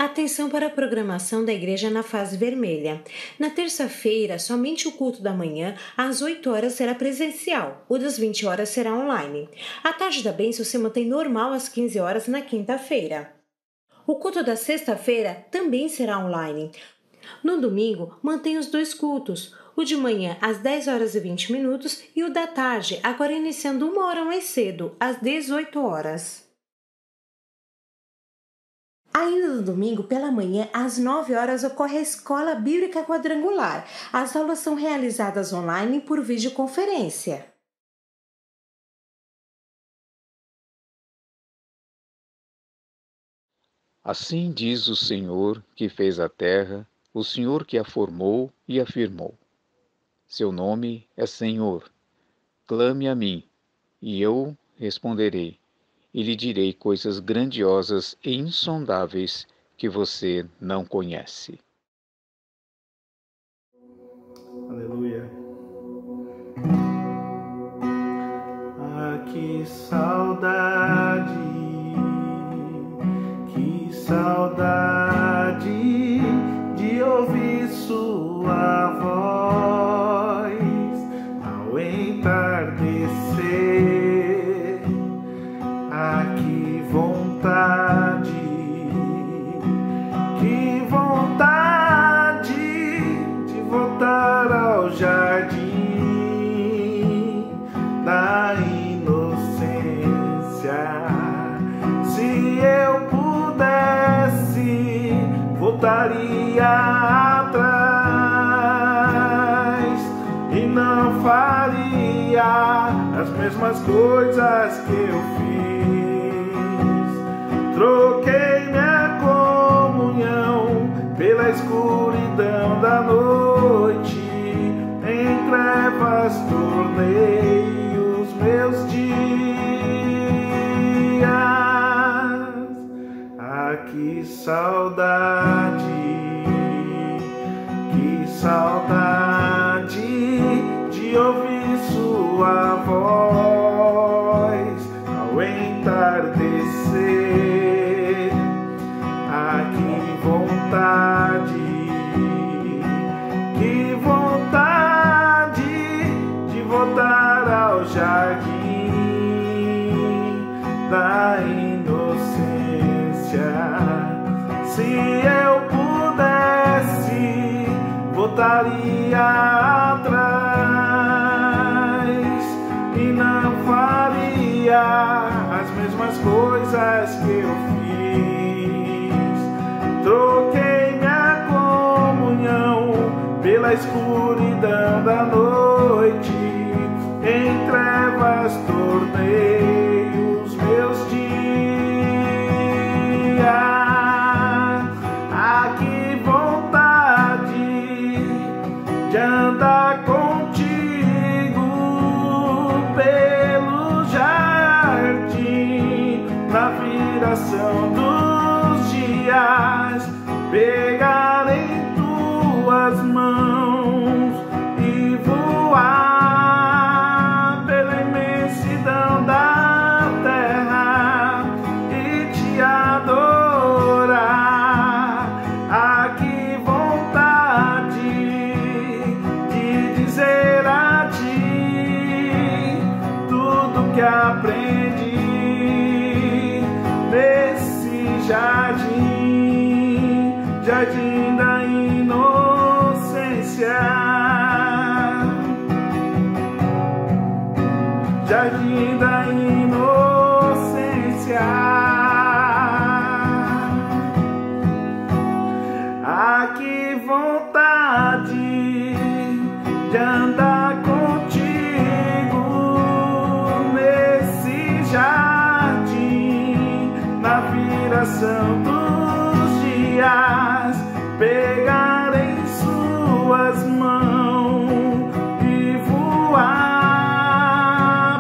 Atenção para a programação da igreja na fase vermelha. Na terça-feira, somente o culto da manhã, às 8 horas, será presencial. O das 20 horas será online. A tarde da bênção se mantém normal às 15 horas na quinta-feira. O culto da sexta-feira também será online. No domingo, mantém os dois cultos. O de manhã às 10 horas e 20 minutos e o da tarde, agora iniciando 1 hora mais cedo, às 18 horas. Ainda no domingo, pela manhã, às 9 horas, ocorre a Escola Bíblica Quadrangular. As aulas são realizadas online por videoconferência. Assim diz o Senhor que fez a terra, o Senhor que a formou e a firmou. Seu nome é Senhor. Clame a mim, e eu responderei, e lhe direi coisas grandiosas e insondáveis que você não conhece. Aleluia. Ah, que saudade de ouvir sua voz ao entardecer. Ah, que vontade de voltar ao jardim da inocência. Se eu pudesse, voltaria atrás e não faria as mesmas coisas que eu fiz. Troquei minha comunhão pela escuridão da noite, em trevas tornei os meus dias. Ah, que saudade de ouvir sua voz ao entardecer. Ah, que vontade de voltar ao jardim da inocência. Se eu pudesse, voltaria atrás e não faria as mesmas coisas que eu fiz. Troquei minha comunhão pela escuridão da noite, em trevas tornei os meus dias. Ah, que vontade de andar contigo pelo jardim, na viração dos dias, pegar em tuas mãos e voar pela imensidão da terra e te adorar. Ah, que vontade de dizer a ti tudo que aprendi nesse jardim da inocência. Jardim da inocência. Ah, que vontade de andar contigo nesse jardim, na viração dos dias, pegar em suas mãos e voar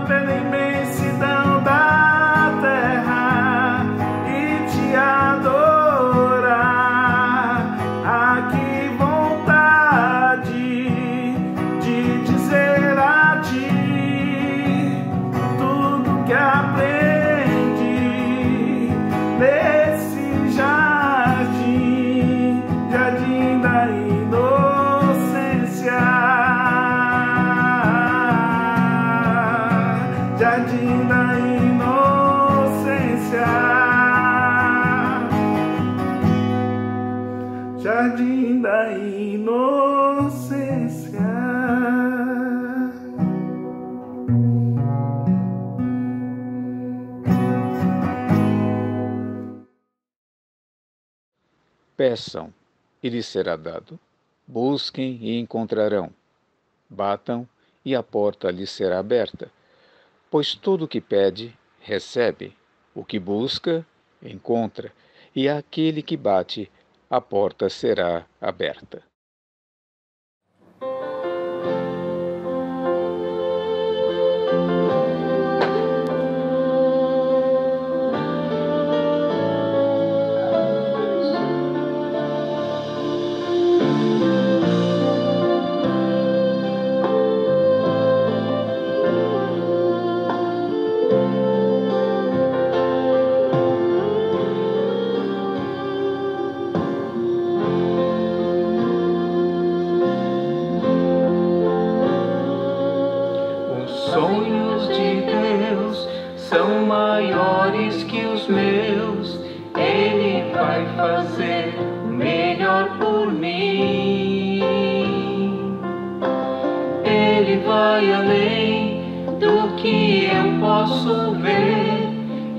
pela imensidão da terra e te adorar. Ah, que vontade de dizer a ti tudo que aprendi nesse jardim jardim da inocência. Peçam, e lhes será dado. Busquem e encontrarão. Batam, e a porta lhes será aberta. Pois todo o que pede, recebe. O que busca, encontra. E àquele que bate, a porta será aberta. Sonhos de Deus são maiores que os meus. Ele vai fazer melhor por mim. Ele vai além do que eu posso ver.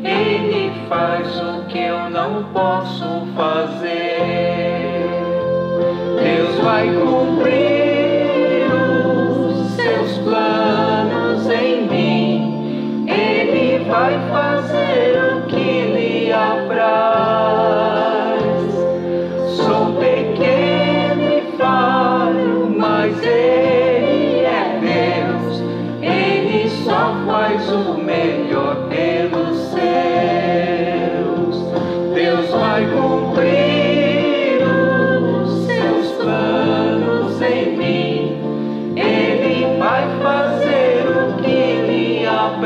Ele faz o que eu não posso fazer. Deus vai cumprir os seus planos em mim. Ele vai fazer o que lhe apraz. Sou pequeno e falho, mas Ele é Deus. Ele só faz o melhor pelos seus. Deus vai cumprir os seus planos em mim. Ele vai fazer o que lhe apraz.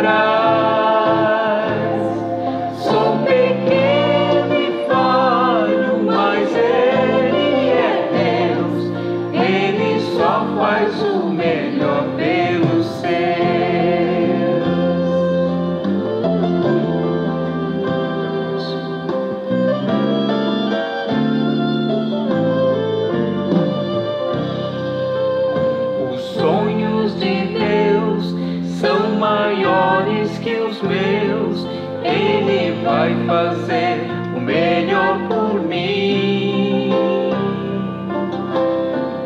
Sou pequeno e falho, mas Ele é Deus. Ele só faz o melhor pelos seus. Os sonhos de Deus são maiores que os meus. Ele vai fazer o melhor por mim.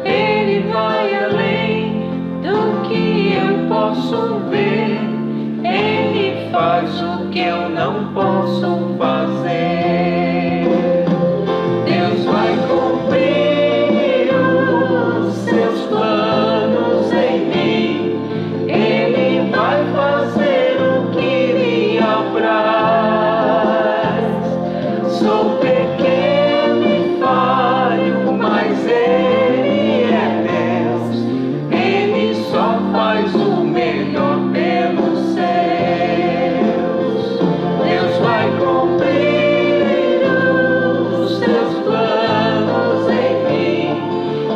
Ele vai além do que eu posso ver. Ele faz o que eu não posso fazer. Deus vai cumprir os seus planos em mim. Ele vai fazer o que lhe apraz. Sou pequeno e falho, mas Ele é Deus. Ele só faz o melhor pelos seus. Deus vai cumprir os seus planos em mim.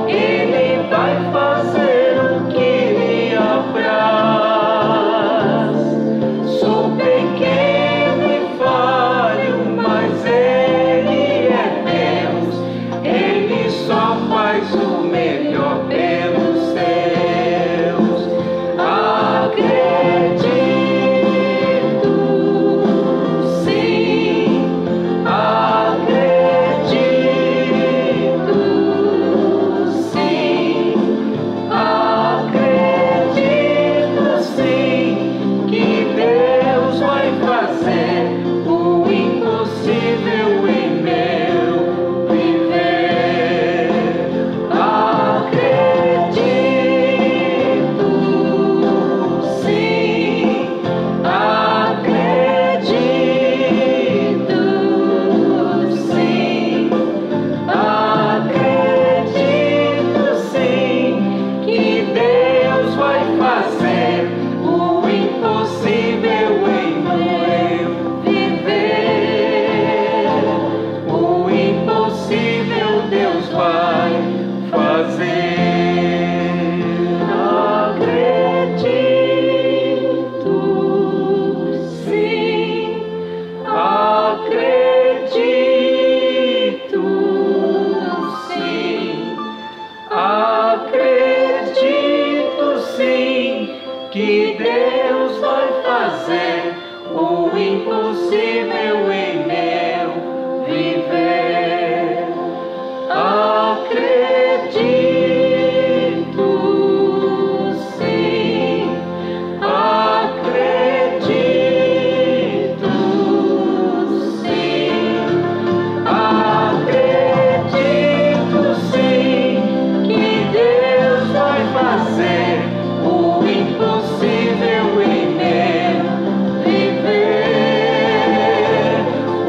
Ele vai fazer o que lhe apraz. Sou pequeno impossível em meu viver. Acredito, sim, acredito, sim, acredito, sim, que Deus vai fazer o impossível em meu viver.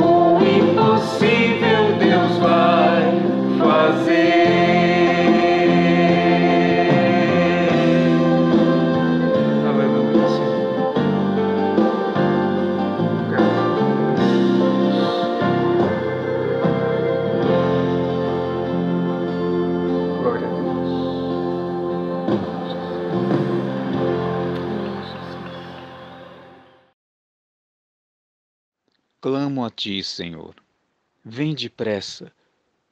O impossível Deus vai fazer. Aleluia, Senhor. Glória a Deus. Clamo a ti, Senhor. Vem depressa.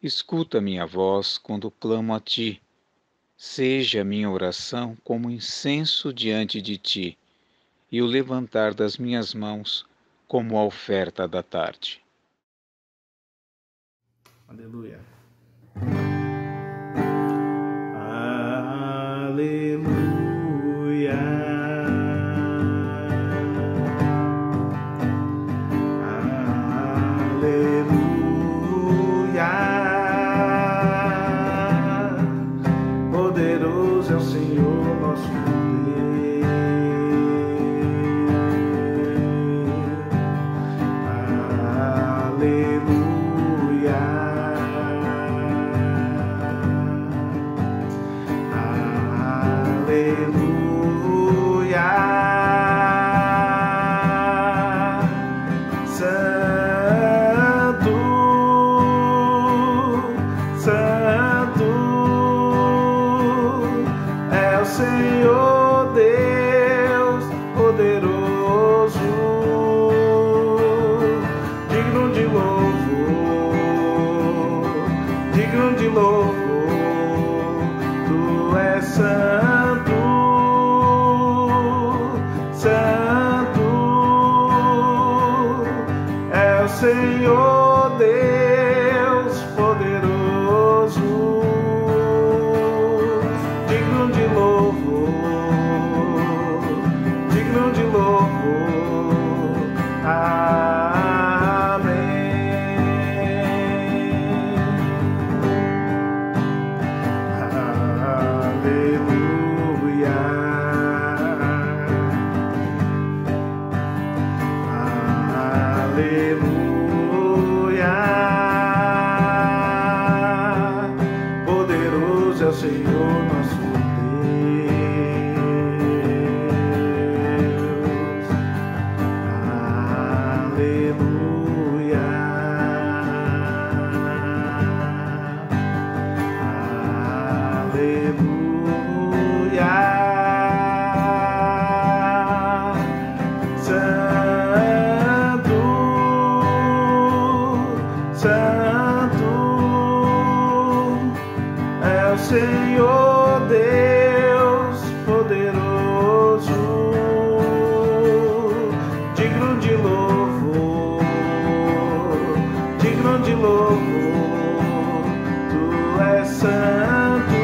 Escuta minha voz quando clamo a ti. Seja a minha oração como incenso diante de ti, e o levantar das minhas mãos como a oferta da tarde. Aleluia. Aleluia. Aleluia. Poderoso é o Senhor nosso Deus. Aleluia. Aleluia. Santo, Santo é o Senhor Deus poderoso, digno de louvor, digno de louvor. Tu és santo, santo é o Senhor Deus poderoso, digno de louvor, digno de louvor. Amém. Aleluia. Aleluia. Poderoso é o Senhor nosso Deus. Aleluia. Aleluia. Santo, Santo é o Senhor Deus poderoso, digno de louvor, digno de louvor. Tu és santo,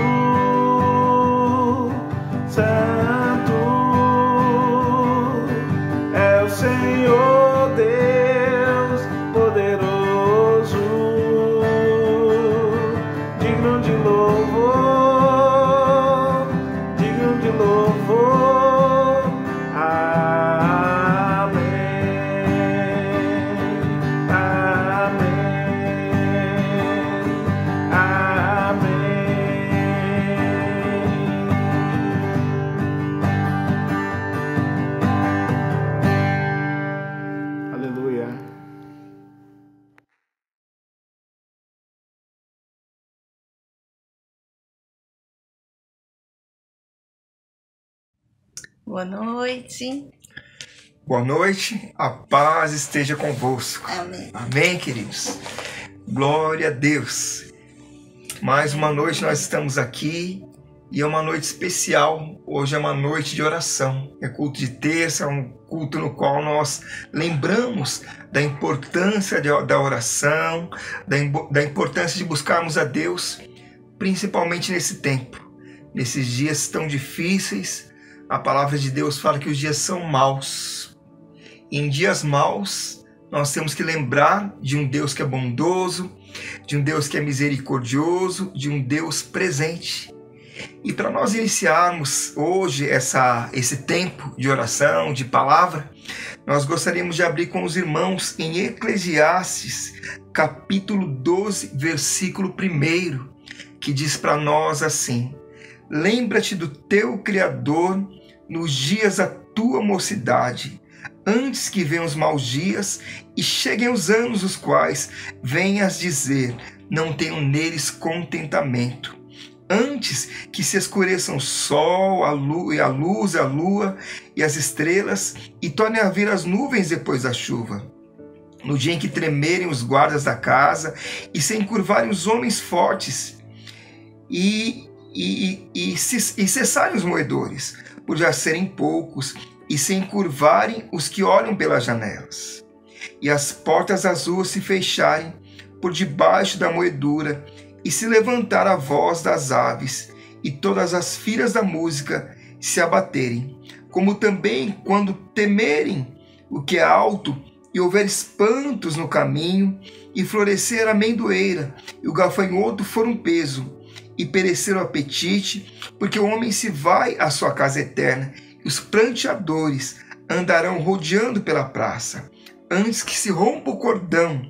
santo é o Senhor Deus poderoso, digno de louvor, digno de louvor. Amém. Amém. Amém. Aleluia. Boa noite. Boa noite, a paz esteja convosco. Amém. Amém, queridos. Glória a Deus. Mais uma noite nós estamos aqui E é uma noite especial. Hoje é uma noite de oração. É culto de terça, é um culto no qual nós lembramos da importância da oração, da importância de buscarmos a Deus, principalmente nesse tempo. Nesses dias tão difíceis, a palavra de Deus fala que os dias são maus. E em dias maus, nós temos que lembrar de um Deus que é bondoso, de um Deus que é misericordioso, de um Deus presente. E para nós iniciarmos hoje esse tempo de oração, de palavra, nós gostaríamos de abrir com os irmãos em Eclesiastes, capítulo 12, versículo 1, que diz para nós assim: lembra-te do teu Criador nos dias da tua mocidade, antes que venham os maus dias e cheguem os anos os quais venhas dizer, não tenho neles contentamento. Antes que se escureçam o sol, a luz, a lua e as estrelas, e tornem a vir as nuvens depois da chuva. No dia em que tremerem os guardas da casa, e se encurvarem os homens fortes, e cessarem os moedores, por já serem poucos, e se encurvarem os que olham pelas janelas. E as portas das ruas se fecharem por debaixo da moedura, e se levantar a voz das aves, e todas as filhas da música se abaterem, como também quando temerem o que é alto, e houver espantos no caminho, e florescer a amendoeira, e o gafanhoto for um peso, e perecer o apetite, porque o homem se vai à sua casa eterna, e os pranteadores andarão rodeando pela praça, antes que se rompa o cordão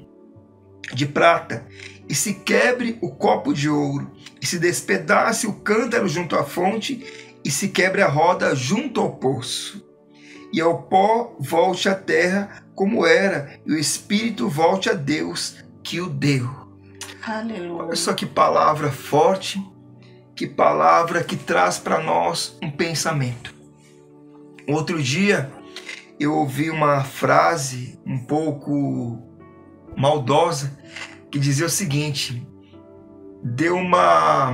de prata, e se quebre o copo de ouro, e se despedace o cântaro junto à fonte, e se quebre a roda junto ao poço. E ao pó volte a terra como era, e o espírito volte a Deus que o deu. Aleluia. Olha só que palavra forte, que palavra que traz para nós um pensamento. Outro dia eu ouvi uma frase um pouco maldosa, que dizia o seguinte: deu uma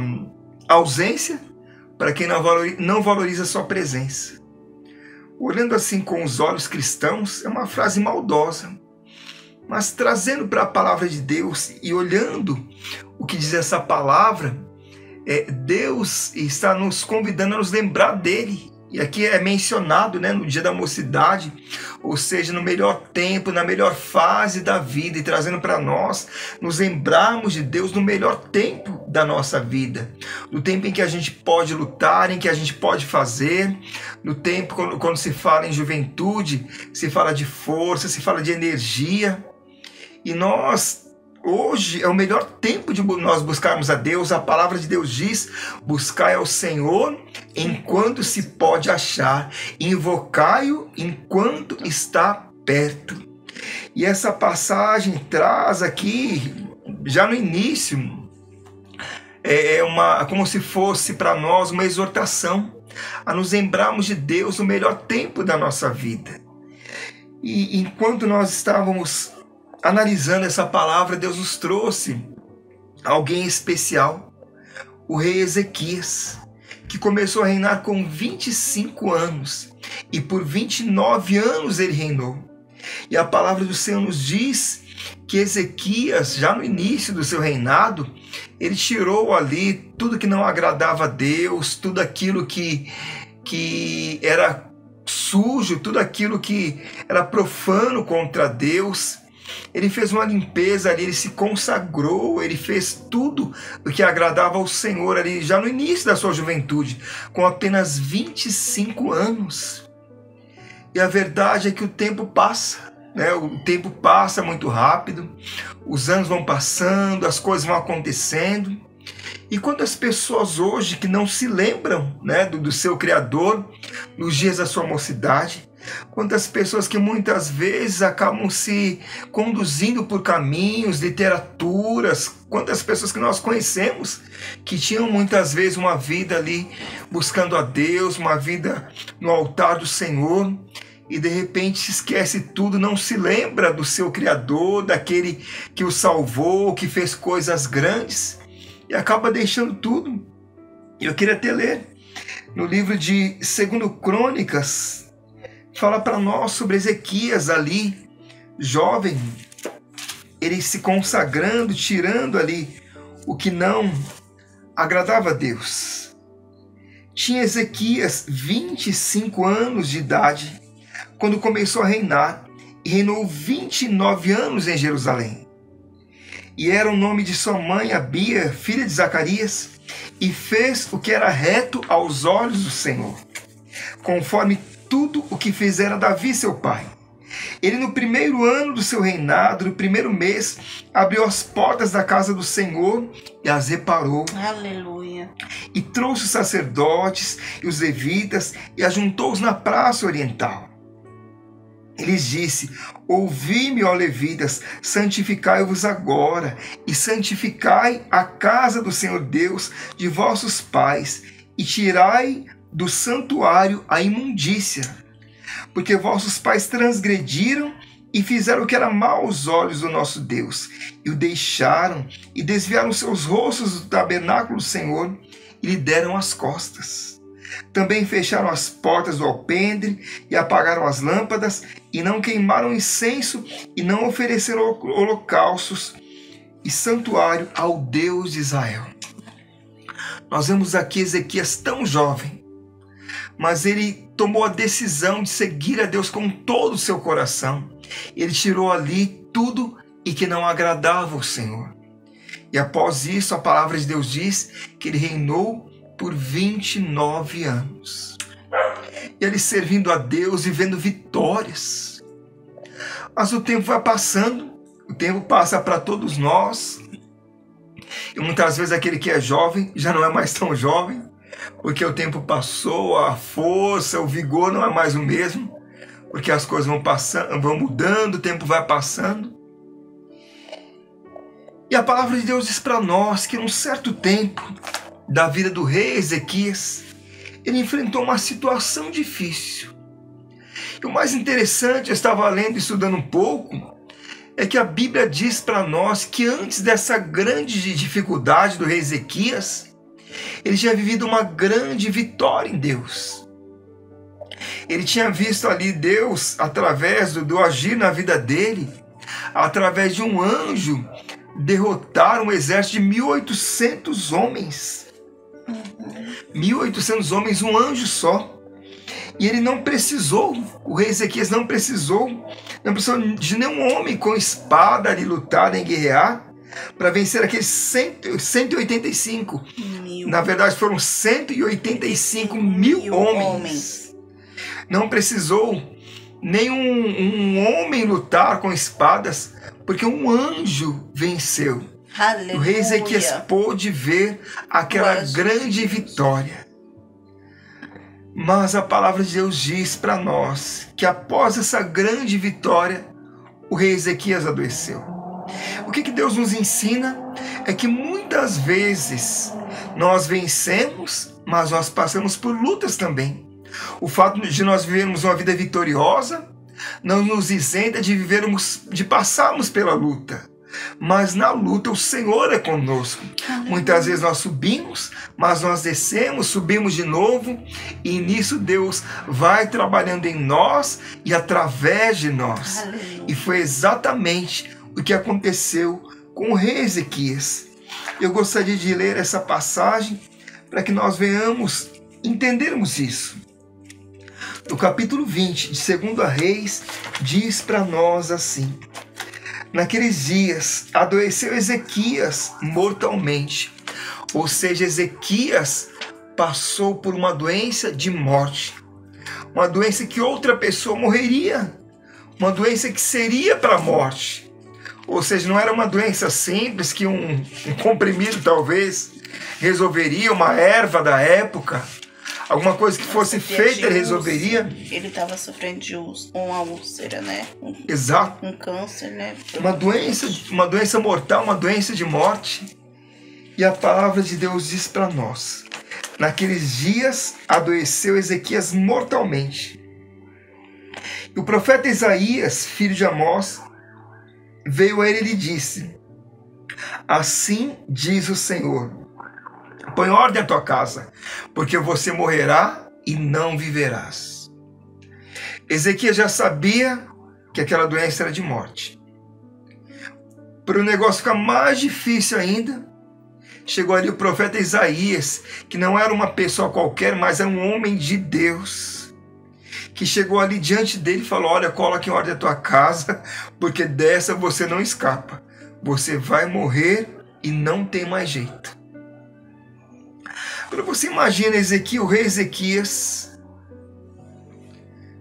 ausência para quem não valoriza a sua presença. Olhando assim com os olhos cristãos, é uma frase maldosa, mas trazendo para a palavra de Deus e olhando o que diz essa palavra, Deus está nos convidando a nos lembrar dele. E aqui é mencionado, no dia da mocidade, ou seja, no melhor tempo, na melhor fase da vida, e trazendo para nós nos lembrarmos de Deus no melhor tempo da nossa vida, no tempo em que a gente pode lutar, em que a gente pode fazer, no tempo quando se fala em juventude, se fala de força, se fala de energia. E hoje é o melhor tempo de nós buscarmos a Deus. A palavra de Deus diz: buscai ao Senhor enquanto se pode achar, invocai-o enquanto está perto. E essa passagem traz aqui, já no início, como se fosse para nós uma exortação a nos lembrarmos de Deus no melhor tempo da nossa vida. E enquanto nós estávamos analisando essa palavra, Deus nos trouxe alguém especial, o rei Ezequias, que começou a reinar com 25 anos, e por 29 anos ele reinou. E a palavra do Senhor nos diz que Ezequias, já no início do seu reinado, ele tirou ali tudo que não agradava a Deus, tudo aquilo que era sujo, tudo aquilo que era profano contra Deus. Ele fez uma limpeza ali, ele se consagrou, ele fez tudo o que agradava ao Senhor ali, já no início da sua juventude, com apenas 25 anos. E a verdade é que o tempo passa, o tempo passa muito rápido, os anos vão passando, as coisas vão acontecendo. E quantas pessoas hoje que não se lembram do seu Criador nos dias da sua mocidade, quantas pessoas que muitas vezes acabam se conduzindo por caminhos, literaturas, quantas pessoas que nós conhecemos que tinham muitas vezes uma vida ali buscando a Deus, uma vida no altar do Senhor, e de repente se esquece tudo, não se lembra do seu Criador, daquele que o salvou, que fez coisas grandes, e acaba deixando tudo Eu queria até ler no livro de 2 Crônicas, fala para nós sobre Ezequias ali, jovem, ele se consagrando, tirando ali o que não agradava a Deus. Tinha Ezequias 25 anos de idade quando começou a reinar e reinou 29 anos em Jerusalém. E era o nome de sua mãe Abia, filha de Zacarias, e fez o que era reto aos olhos do Senhor, conforme tudo o que fizera Davi seu pai. Ele, no primeiro ano do seu reinado, no primeiro mês, abriu as portas da casa do Senhor e as reparou. Aleluia. E trouxe os sacerdotes e os levitas e ajuntou-os na praça oriental. Ele disse: ouvi-me, ó levitas, santificai-vos agora, e santificai a casa do Senhor Deus de vossos pais, e tirai do santuário a imundícia, porque vossos pais transgrediram e fizeram o que era mal aos olhos do nosso Deus, e o deixaram, e desviaram seus rostos do tabernáculo do Senhor, e lhe deram as costas. Também fecharam as portas do alpendre e apagaram as lâmpadas, e não queimaram incenso, e não ofereceram holocaustos e santuário ao Deus de Israel. Nós vemos aqui Ezequias tão jovem, mas ele tomou a decisão de seguir a Deus com todo o seu coração. Ele tirou ali tudo e que não agradava ao Senhor. E após isso, a palavra de Deus diz que ele reinou por 29 anos. E ele servindo a Deus, vivendo vitórias. Mas o tempo vai passando, o tempo passa para todos nós. E muitas vezes aquele que é jovem já não é mais tão jovem, porque o tempo passou, a força, o vigor não é mais o mesmo, porque as coisas vão passando, vão mudando, o tempo vai passando. E a palavra de Deus diz para nós que num certo tempo da vida do rei Ezequias, ele enfrentou uma situação difícil. E o mais interessante, eu estava lendo e estudando um pouco, é que a Bíblia diz para nós que antes dessa grande dificuldade do rei Ezequias, ele tinha vivido uma grande vitória em Deus. Ele tinha visto ali Deus, através do agir na vida dele, através de um anjo, derrotar um exército de 1.800 homens. 1.800 homens, um anjo só. E ele não precisou, o rei Ezequias não precisou de nenhum homem com espada ali lutar nem guerrear para vencer aqueles 185. Na verdade foram 185 mil homens. Não precisou nenhum homem lutar com espadas, porque um anjo venceu. Aleluia. O rei Ezequias pôde ver aquela grande vitória. Mas a palavra de Deus diz para nós que após essa grande vitória, o rei Ezequias adoeceu. O que Deus nos ensina é que muitas vezes nós vencemos, mas nós passamos por lutas também. O fato de nós vivermos uma vida vitoriosa não nos isenta de passarmos pela luta. Mas na luta o Senhor é conosco. Muitas vezes nós subimos, mas nós descemos, subimos de novo, e nisso Deus vai trabalhando em nós e através de nós. E foi exatamente o que aconteceu com o rei Ezequias. Eu gostaria de ler essa passagem para que nós venhamos entendermos isso. No capítulo 20 de 2 Reis, diz para nós assim: naqueles dias adoeceu Ezequias mortalmente, ou seja, Ezequias passou por uma doença de morte, uma doença que outra pessoa morreria, uma doença que seria para a morte, ou seja, não era uma doença simples que um comprimido talvez resolveria, uma erva da época, alguma coisa que fosse feita resolveria. Ele estava sofrendo de uma úlcera, né? Exato. Um câncer, né? Uma doença mortal, uma doença de morte. E a palavra de Deus diz para nós: naqueles dias adoeceu Ezequias mortalmente. E o profeta Isaías, filho de Amós, veio a ele e lhe disse: assim diz o Senhor, põe ordem à tua casa, porque você morrerá e não viverás. Ezequias já sabia que aquela doença era de morte. Para o negócio ficar mais difícil ainda, chegou ali o profeta Isaías, que não era uma pessoa qualquer, mas era um homem de Deus, que chegou ali diante dele e falou: olha, coloque em ordem a tua casa, porque dessa você não escapa. Você vai morrer e não tem mais jeito. Agora você imagina o rei Ezequias,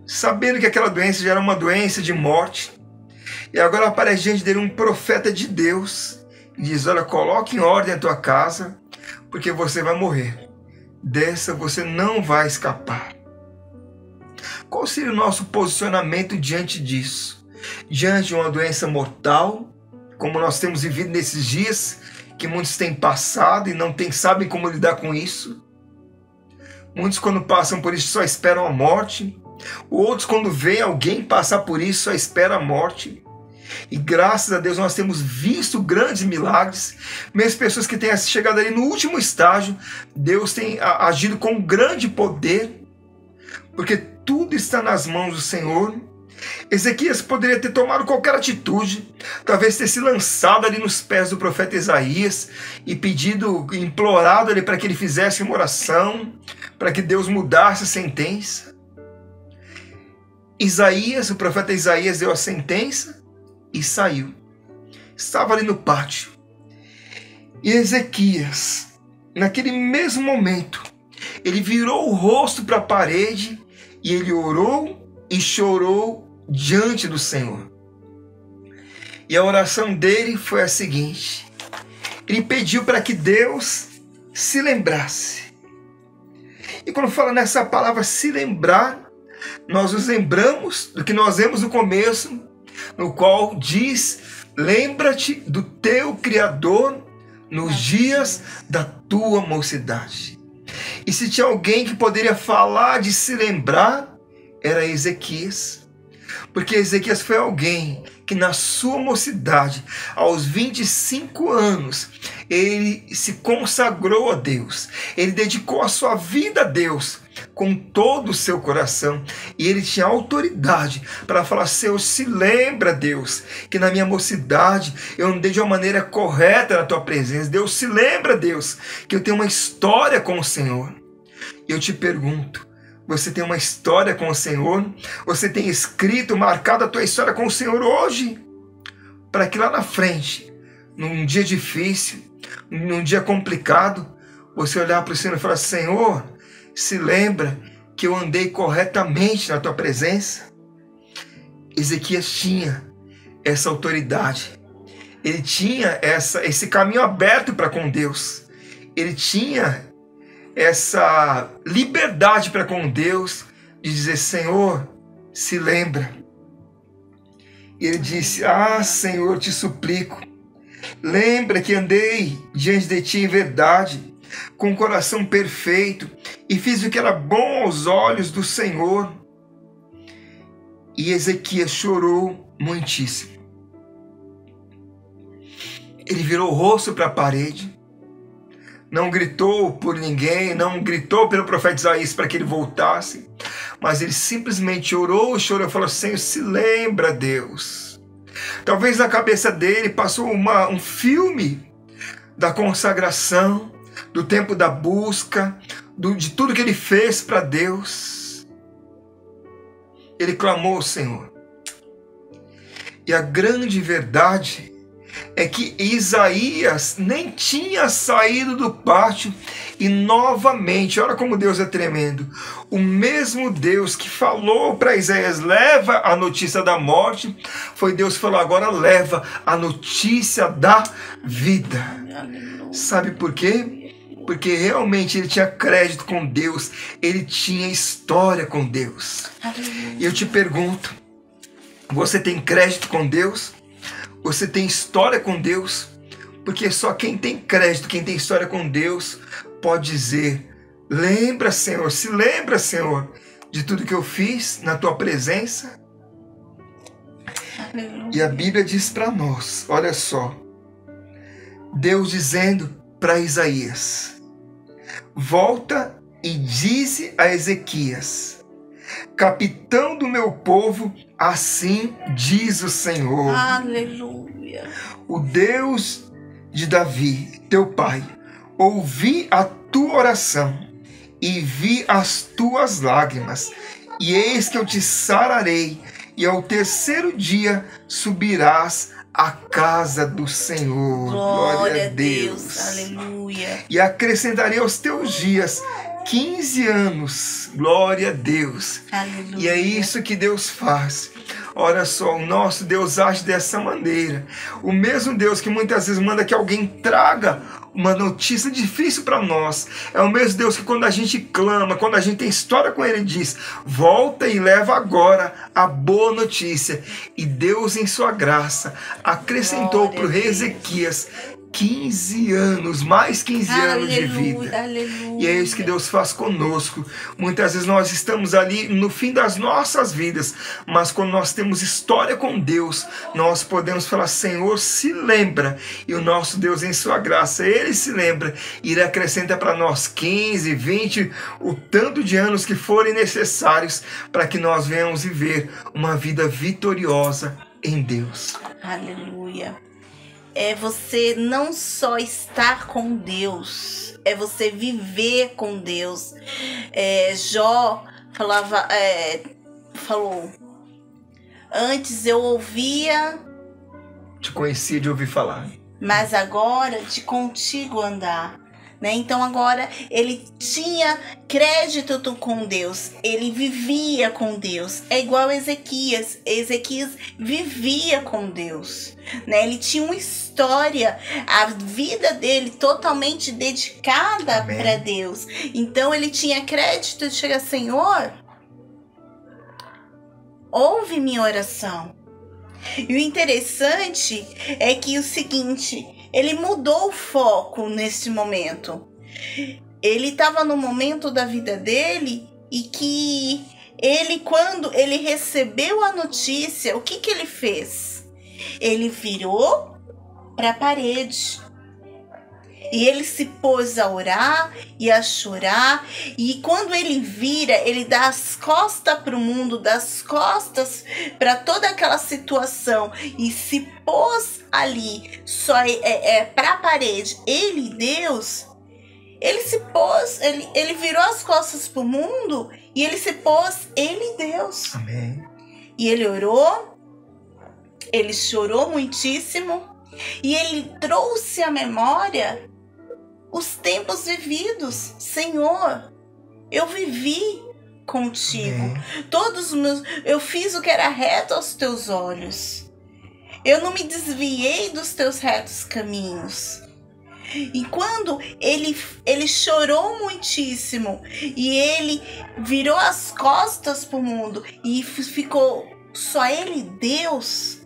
sabendo que aquela doença já era uma doença de morte, e agora aparece diante dele um profeta de Deus, e diz: olha, coloque em ordem a tua casa, porque você vai morrer. Dessa você não vai escapar. Qual seria o nosso posicionamento diante disso? Diante de uma doença mortal, como nós temos vivido nesses dias, que muitos têm passado e não sabem como lidar com isso. Muitos, quando passam por isso, só esperam a morte. Outros, quando veem alguém passar por isso, só esperam a morte. E graças a Deus nós temos visto grandes milagres. Mesmo pessoas que têm chegado ali no último estágio, Deus tem agido com grande poder, porque tudo está nas mãos do Senhor. Ezequias poderia ter tomado qualquer atitude, talvez ter se lançado ali nos pés do profeta Isaías e implorado ali para que ele fizesse uma oração, para que Deus mudasse a sentença. O profeta Isaías deu a sentença e saiu. Estava ali no pátio. E Ezequias, naquele mesmo momento, ele virou o rosto para a parede e ele orou e chorou diante do Senhor. E a oração dele foi a seguinte: ele pediu para que Deus se lembrasse. E quando fala nessa palavra se lembrar, nós nos lembramos do que nós vemos no começo, no qual diz: lembra-te do teu Criador nos dias da tua mocidade. E se tinha alguém que poderia falar de se lembrar, era Ezequias. Porque Ezequias foi alguém que na sua mocidade, aos 25 anos, ele se consagrou a Deus. Ele dedicou a sua vida a Deus com todo o seu coração. E ele tinha autoridade para falar: Senhor, se lembra, Deus, que na minha mocidade eu andei de uma maneira correta na tua presença. Deus, se lembra, Deus, que eu tenho uma história com o Senhor. E eu te pergunto: você tem uma história com o Senhor? Você tem escrito, marcado a tua história com o Senhor hoje? Para que lá na frente, num dia difícil, num dia complicado, você olhar para o Senhor e falar: Senhor, se lembra que eu andei corretamente na tua presença? Ezequias tinha essa autoridade. Ele tinha esse caminho aberto para com Deus. Ele tinha essa liberdade para com Deus de dizer: Senhor, se lembra. E ele disse: ah, Senhor, te suplico, lembra que andei diante de ti em verdade, com o coração perfeito, e fiz o que era bom aos olhos do Senhor. E Ezequias chorou muitíssimo. Ele virou o rosto para a parede, não gritou por ninguém, não gritou pelo profeta Isaías para que ele voltasse, mas ele simplesmente orou e chorou e falou: Senhor, se lembra, Deus. Talvez na cabeça dele passou um filme da consagração, do tempo da busca, de tudo que ele fez para Deus. Ele clamou ao Senhor. E a grande verdade é que Isaías nem tinha saído do pátio e novamente, olha como Deus é tremendo, o mesmo Deus que falou para Isaías: leva a notícia da morte, foi Deus que falou: agora leva a notícia da vida. Sabe por quê? Porque realmente ele tinha crédito com Deus, ele tinha história com Deus. E eu te pergunto, você tem crédito com Deus? Você tem história com Deus? Porque só quem tem crédito, quem tem história com Deus, pode dizer: lembra, Senhor, se lembra, Senhor, de tudo que eu fiz na tua presença. E a Bíblia diz para nós, olha só, Deus dizendo para Isaías: Volta e dize a Ezequias: capitão do meu povo, assim diz o Senhor, Aleluia. o Deus de Davi, teu pai. Ouvi a tua oração e vi as tuas lágrimas, e eis que eu te sararei, e ao terceiro dia subirás à casa do Senhor. Glória a Deus. Aleluia. E acrescentarei aos teus dias 15 anos. Glória a Deus. Aleluia. E é isso que Deus faz. Olha só, o nosso Deus age dessa maneira. O mesmo Deus que muitas vezes manda que alguém traga uma notícia difícil para nós, é o mesmo Deus que quando a gente clama, quando a gente tem história com Ele, diz: volta e leva agora a boa notícia. E Deus, em sua graça, acrescentou para o rei Ezequias 15 anos, mais 15 anos de vida. Aleluia. E é isso que Deus faz conosco. Muitas vezes nós estamos ali no fim das nossas vidas, mas quando nós temos história com Deus, nós podemos falar: Senhor, se lembra. E o nosso Deus, em sua graça, Ele se lembra e Ele acrescenta para nós 15, 20, o tanto de anos que forem necessários para que nós venhamos viver uma vida vitoriosa em Deus. Aleluia. É você não só estar com Deus, é você viver com Deus. Jó falou: antes eu ouvia, Te conhecia de ouvir falar, mas agora de contigo andar. Né? Então agora ele tinha crédito com Deus, ele vivia com Deus. É igual Ezequias. Ezequias vivia com Deus, né? Ele tinha uma história, a vida dele totalmente dedicada para Deus. Então ele tinha crédito de chegar: Senhor, ouve minha oração. E o interessante é que o seguinte: ele mudou o foco nesse momento. Ele estava no momento da vida dele e que ele, quando ele recebeu a notícia, o que ele fez? Ele virou para a parede. E ele se pôs a orar e a chorar. E quando ele vira, ele dá as costas para o mundo, dá as costas para toda aquela situação. E se pôs ali, só para a parede. Ele, Deus, ele se pôs, ele virou as costas para o mundo. E ele se pôs, ele, Deus. Amém. E ele orou, ele chorou muitíssimo. E ele trouxe à memória os tempos vividos. Senhor, eu vivi contigo. Todos os meus, eu fiz o que era reto aos teus olhos. Eu não me desviei dos teus retos caminhos. E quando ele chorou muitíssimo e ele virou as costas para o mundo e ficou só ele, Deus.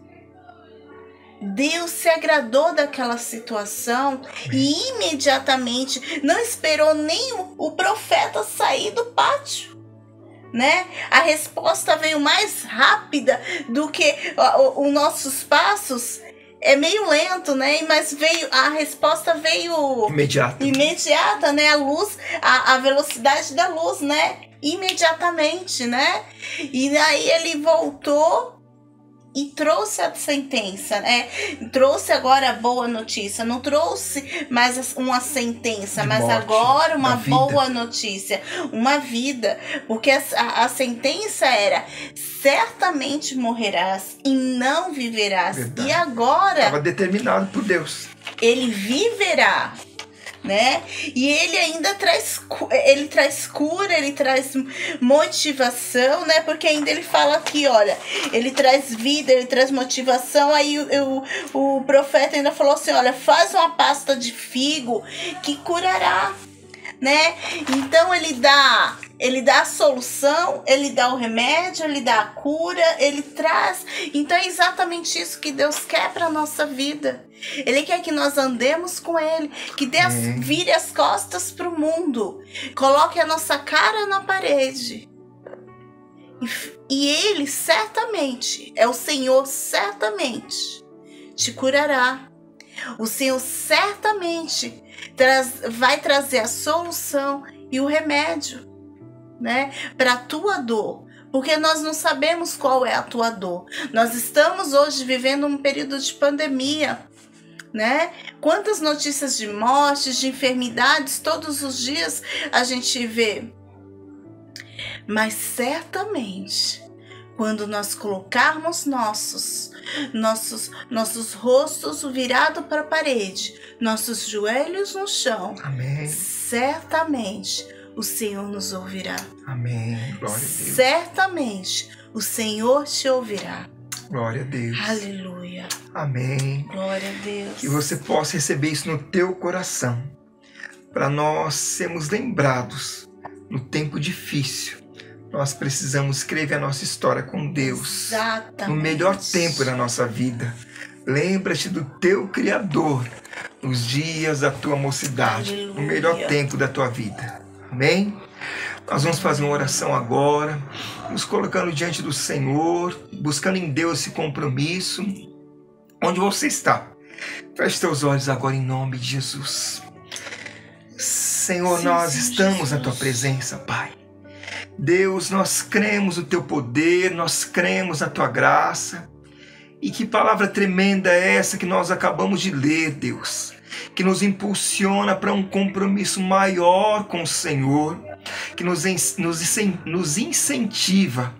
Deus se agradou daquela situação e imediatamente não esperou nem o profeta sair do pátio, né? A resposta veio mais rápida do que os nossos passos. É meio lento, né? Mas a resposta veio imediata, né? A luz, a velocidade da luz, né? Imediatamente, né? E aí ele voltou e trouxe a sentença, né? Trouxe agora a boa notícia. Não trouxe mais uma sentença, mas morte, agora uma boa notícia. Uma vida. Porque a sentença era: certamente morrerás e não viverás. Verdade. E agora estava determinado por Deus. Ele viverá, né? E ele ainda traz cura, ele traz motivação, né? Porque ainda ele fala aqui, olha, ele traz vida, ele traz motivação. Aí o profeta ainda falou assim: olha, faz uma pasta de figo que curará, né? Então ele dá a solução, ele dá o remédio, ele dá a cura, ele traz. Então é exatamente isso que Deus quer para nossa vida. Ele quer que nós andemos com Ele, que Deus vire as costas para o mundo, coloque a nossa cara na parede. E Ele certamente, é o Senhor, certamente te curará. O Senhor certamente vai trazer a solução e o remédio, né, para a tua dor. Porque nós não sabemos qual é a tua dor. Nós estamos hoje vivendo um período de pandemia, né? Quantas notícias de mortes, de enfermidades, todos os dias a gente vê. Mas certamente, quando nós colocarmos nossos rostos virados para a parede, nossos joelhos no chão, Amém. certamente o Senhor nos ouvirá. Amém. Glória a Deus. Certamente o Senhor te ouvirá. Glória a Deus. Aleluia. Amém. Glória a Deus. Que você possa receber isso no teu coração, para nós sermos lembrados no tempo difícil. Nós precisamos escrever a nossa história com Deus. Exatamente. No melhor tempo da nossa vida. Lembra-te do teu Criador nos dias da tua mocidade. Aleluia. No melhor tempo da tua vida. Amém? Nós vamos fazer uma oração agora, nos colocando diante do Senhor, buscando em Deus esse compromisso. Onde você está? Feche teus olhos agora em nome de Jesus. Senhor, Sim, nós Senhor estamos Jesus. na tua presença, Pai. Deus, nós cremos no teu poder, nós cremos na tua graça. E que palavra tremenda é essa que nós acabamos de ler, Deus, que nos impulsiona para um compromisso maior com o Senhor, que nos incentiva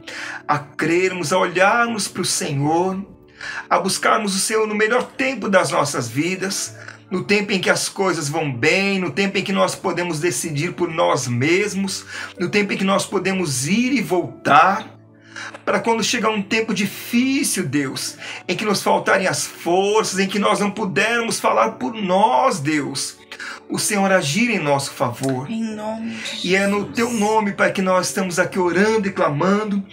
a crermos, a olharmos para o Senhor, a buscarmos o Senhor no melhor tempo das nossas vidas, no tempo em que as coisas vão bem, no tempo em que nós podemos decidir por nós mesmos, no tempo em que nós podemos ir e voltar, para quando chegar um tempo difícil, Deus, em que nos faltarem as forças, em que nós não pudermos falar por nós, Deus, o Senhor agir em nosso favor. Em nome de Jesus. E é no teu nome, Pai, que nós estamos aqui orando e clamando,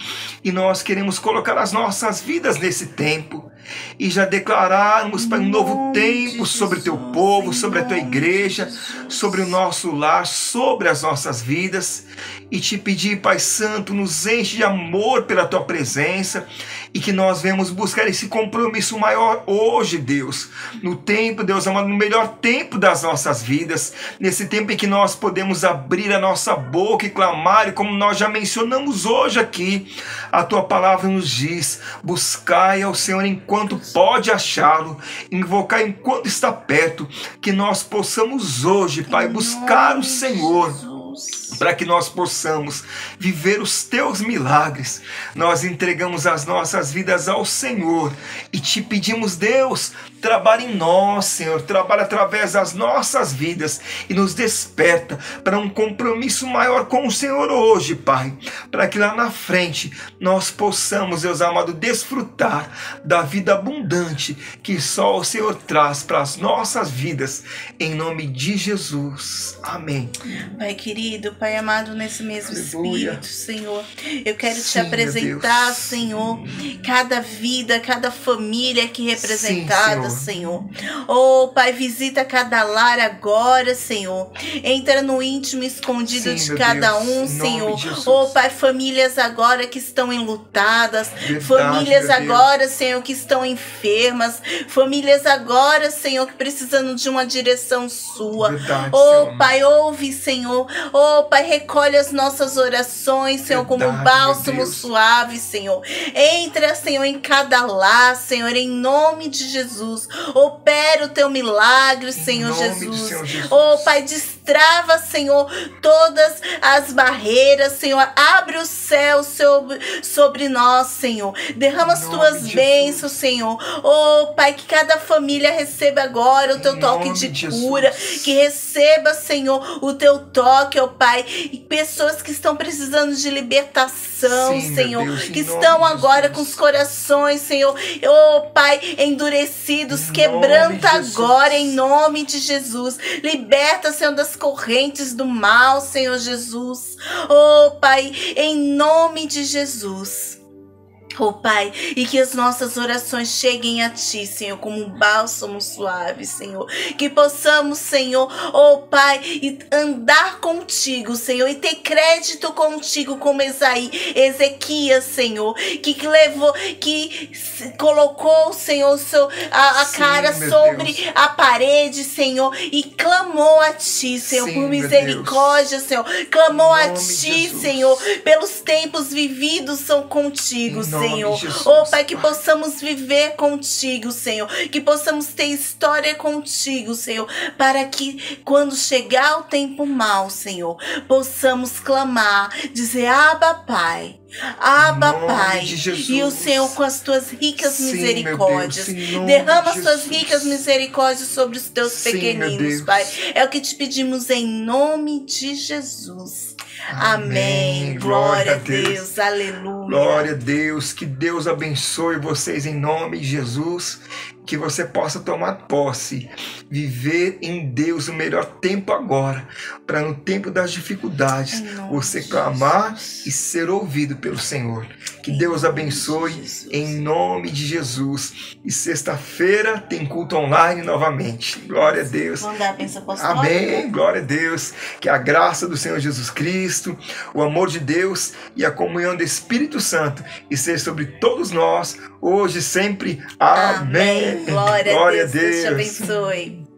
e nós queremos colocar as nossas vidas nesse tempo e já declararmos, Pai, um novo tempo sobre o teu povo, sobre a tua igreja, sobre o nosso lar, sobre as nossas vidas, e te pedir, Pai Santo, nos enche de amor pela tua presença e que nós venhamos buscar esse compromisso maior hoje, Deus, no tempo, Deus amado, no melhor tempo das nossas vidas, nesse tempo em que nós podemos abrir a nossa boca e clamar, e como nós já mencionamos hoje aqui, a tua palavra nos diz: buscai ao Senhor enquanto pode achá-lo, invocar enquanto está perto, que nós possamos hoje, Pai, buscar o Senhor, para que nós possamos viver os teus milagres. Nós entregamos as nossas vidas ao Senhor e te pedimos, Deus, trabalha em nós, Senhor, trabalha através das nossas vidas e nos desperta para um compromisso maior com o Senhor hoje, Pai, para que lá na frente nós possamos, Deus amado, desfrutar da vida abundante que só o Senhor traz para as nossas vidas, em nome de Jesus. Amém. Pai querido, Pai amado, nesse mesmo Aleluia. Espírito, Senhor, eu quero te Sim, apresentar, meu Deus. Senhor, cada vida, cada família aqui representada, Sim, Senhor. Oh, Pai, visita cada lar agora, Senhor. Entra no íntimo escondido Sim, de meu cada Deus, um, em nome Senhor. de Jesus. Oh, Pai, famílias agora que estão enlutadas, Verdade, famílias meu Deus. agora, Senhor, que estão enfermas, famílias agora, Senhor, que precisando de uma direção sua. Verdade, Oh, Senhor. Pai, ouve, Senhor. Oh, Pai, recolhe as nossas orações, Senhor, como um Verdade, bálsamo meu Deus. suave, Senhor. Entra, Senhor, em cada lar, Senhor, em nome de Jesus. Opera o teu milagre, Senhor nome do Jesus. Senhor Jesus. Oh, Pai, destrava, Senhor, todas as barreiras, Senhor. Abre o céu sobre nós, Senhor. Derrama as Em nome tuas de bênçãos, Senhor. Oh, Pai, que cada família receba agora o teu Em toque nome de de cura. Jesus. Que receba, Senhor, o teu toque, ó Pai. E pessoas que estão precisando de libertação, Sim, meu Senhor. Deus, em Que nome estão de agora Jesus. com os corações, Senhor. Oh, Pai, endurecidos. Em Quebranta nome de Jesus. agora, em nome de Jesus. Liberta, Senhor, das correntes do mal, Senhor Jesus. Oh, Pai, em nome de Jesus. Oh Pai, e que as nossas orações cheguem a Ti, Senhor, como um bálsamo suave, Senhor. Que possamos, Senhor, oh Pai, andar contigo, Senhor, e ter crédito contigo, como Ezequias, Senhor, que levou, que colocou, Senhor, a cara sobre Deus. a parede, Senhor, e clamou a Ti, Senhor, Sim, por meu misericórdia, Senhor. Clamou Em a nome de Ti, Jesus. Senhor, pelos tempos vividos são contigo, Em nome Senhor. de Jesus, Oh Pai, que Pai. possamos viver contigo, Senhor. Que possamos ter história contigo, Senhor. Para que quando chegar o tempo mau, Senhor, possamos clamar, dizer: Abba, Pai. Abba, Em nome Pai. de Jesus. E o Senhor, com as tuas ricas Sim, misericórdias, meu Deus, em nome derrama de as tuas Jesus. ricas misericórdias sobre os teus Sim, meu pequeninos, Deus. Pai. É o que te pedimos em nome de Jesus. Amém. Glória a Deus. Aleluia. Glória a Deus. Que Deus abençoe vocês em nome de Jesus. Que você possa tomar posse, viver em Deus o melhor tempo agora, para no tempo das dificuldades você clamar e ser ouvido pelo Senhor. Que Deus abençoe em nome de Jesus. E sexta-feira tem culto online novamente. Glória a Deus. Vamos dar a bênção apostólica? Amém, glória a Deus. Que a graça do Senhor Jesus Cristo, o amor de Deus e a comunhão do Espírito Santo esteja sobre todos nós, hoje e sempre. Amém. Glória a Deus. Deus te abençoe.